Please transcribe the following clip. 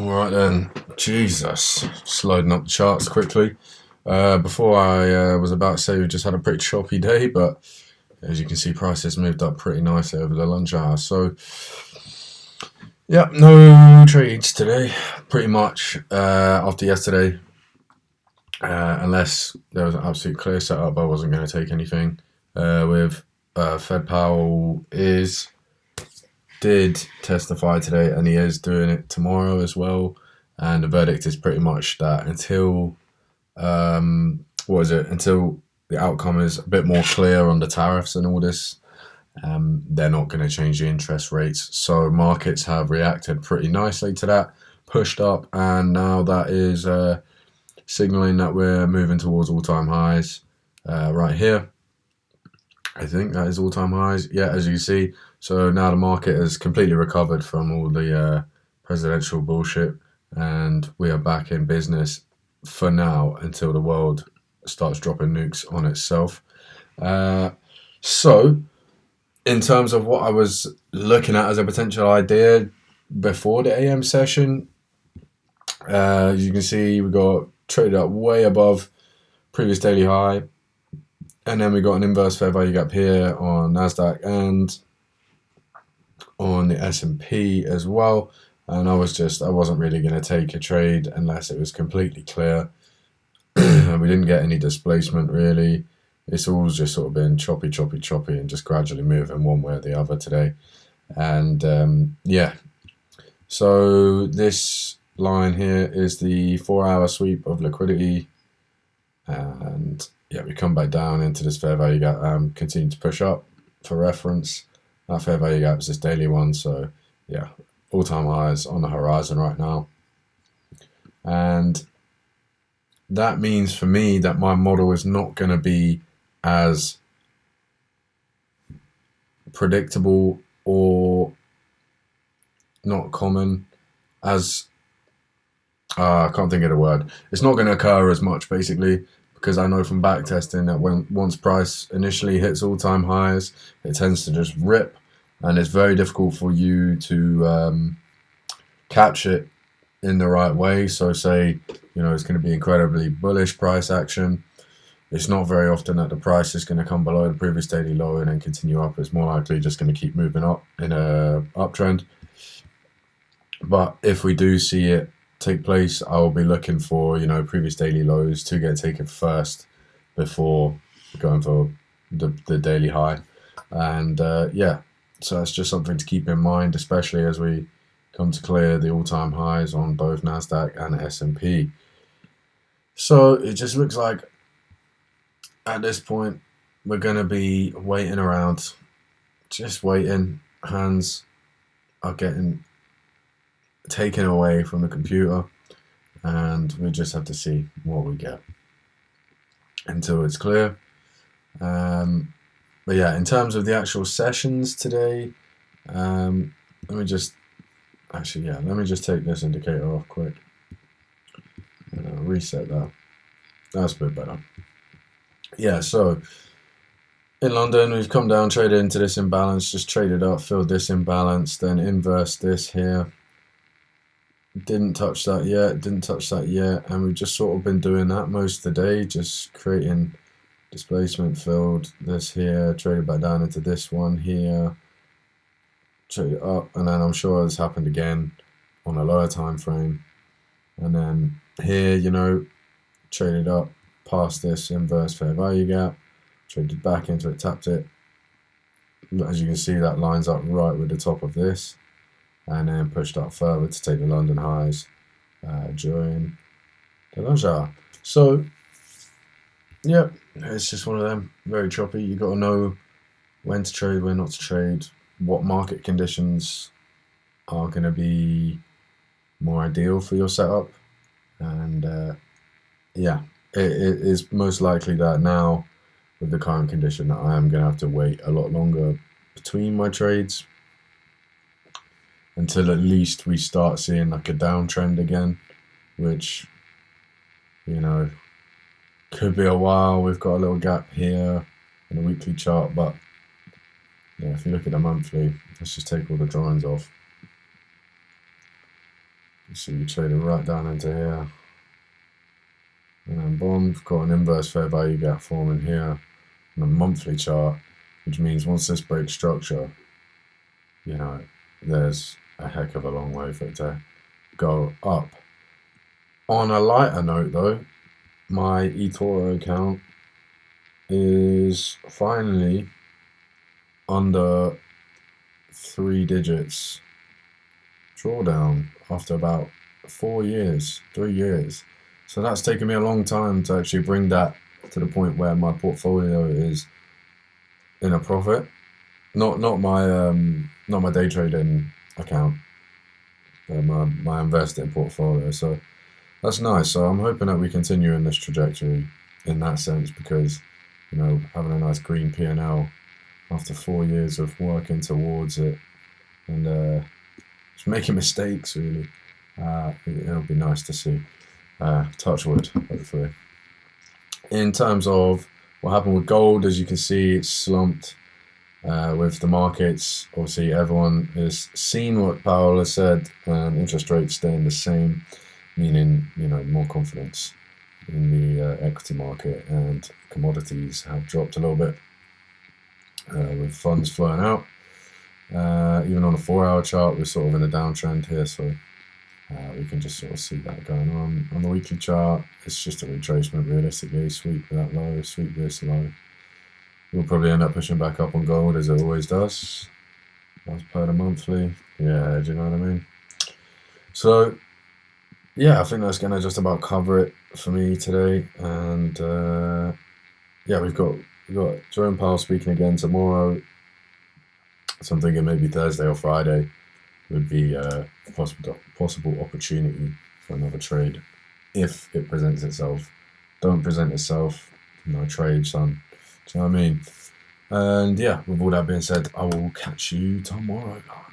Alright then, Jesus, just loading up the charts quickly. Before I was about to say we just had a pretty choppy day, but as you can see, prices moved up pretty nicely over the lunch hour. So, yeah, no trades today, pretty much after yesterday. Unless there was an absolute clear setup, I wasn't going to take anything. With Fed Powell did testify today, and he is doing it tomorrow as well. And the verdict is pretty much that until until the outcome is a bit more clear on the tariffs and all this, they're not going to change the interest rates. So markets have reacted pretty nicely to that, pushed up, and now that is signaling that we're moving towards all-time highs right here. I think that is all-time highs. Yeah, as you see. So now the market has completely recovered from all the presidential bullshit, and we are back in business for now until the world starts dropping nukes on itself. So, in terms of what I was looking at as a potential idea before the AM session, as you can see, we got traded up way above previous daily high, and then we got an inverse fair value gap here on Nasdaq and on the S&P as well. And I wasn't really going to take a trade unless it was completely clear. We didn't get any displacement really. It's all just sort of been choppy, and just gradually moving one way or the other today. And yeah, so this line here is the 4-hour sweep of liquidity, and yeah, we come back down into this fair value gap, continue to push up for reference. That fair value gap is this daily one, so yeah, all-time highs on the horizon right now. And that means for me that my model is not going to be as predictable or not common as I can't think of the word. It's not going to occur as much basically, because I know from back testing that once price initially hits all-time highs, it tends to just rip, and it's very difficult for you to catch it in the right way. So say, it's going to be incredibly bullish price action. It's not very often that the price is going to come below the previous daily low and then continue up. It's more likely just going to keep moving up in a uptrend. But if we do see it take place, I will be looking for previous daily lows to get taken first before going for the daily high. And yeah, so that's just something to keep in mind, especially as we come to clear the all-time highs on both Nasdaq and S&P. So it just looks like at this point we're going to be waiting around, just waiting. Hands are getting taken away from the computer, and we just have to see what we get until it's clear. But yeah, in terms of the actual sessions today, let me just take this indicator off quick and I'll reset that. That's a bit better. Yeah, so in London, we've come down, traded into this imbalance, just traded up, filled this imbalance, then inverse this here. Didn't touch that yet, and we've just sort of been doing that most of the day, just creating displacement, filled this here, traded back down into this one here, traded up, and then I'm sure it's happened again on a lower time frame, and then here, traded up past this inverse fair value gap, traded back into it, tapped it. As you can see, that lines up right with the top of this, and then pushed up further to take the London highs during the lunch hour. So yeah, it's just one of them, very choppy. You got to know when to trade, when not to trade, what market conditions are going to be more ideal for your setup. And yeah, it is most likely that now with the current condition that I am going to have to wait a lot longer between my trades until at least we start seeing like a downtrend again, which could be a while. We've got a little gap here in a weekly chart, but yeah, if you look at the monthly, let's just take all the drawings off. So we traded right down into here. And then boom, we've got an inverse fair value gap forming here on a monthly chart, which means once this breaks structure, you know, there's a heck of a long way for it to go up. On a lighter note though, my eToro account is finally under 3 digits drawdown after about 3 years. So that's taken me a long time to actually bring that to the point where my portfolio is in a profit. Not my day trading account, but my investing portfolio. So that's nice. So I'm hoping that we continue in this trajectory in that sense, because you know, having a nice green P&L after 4 years of working towards it and just making mistakes, really, it'll be nice to see. Touch wood, hopefully. In terms of what happened with gold, as you can see, it's slumped with the markets. Obviously, everyone has seen what Powell has said, and interest rates staying the same, meaning, you know, more confidence in the equity market, and commodities have dropped a little bit with funds flowing out. Even on a 4-hour chart, we're sort of in a downtrend here, so we can just sort of see that going on. On the weekly chart, it's just a retracement realistically. Sweep that low, sweep this low. We'll probably end up pushing back up on gold, as it always does, as per the monthly. Yeah, do you know what I mean? So yeah, I think that's going to just about cover it for me today. And yeah, we've got Jerome Powell speaking again tomorrow. So I'm thinking maybe Thursday or Friday would be a possible opportunity for another trade if it presents itself. Don't present itself, no trade, son. Do you know what I mean? And yeah, with all that being said, I will catch you tomorrow, guys.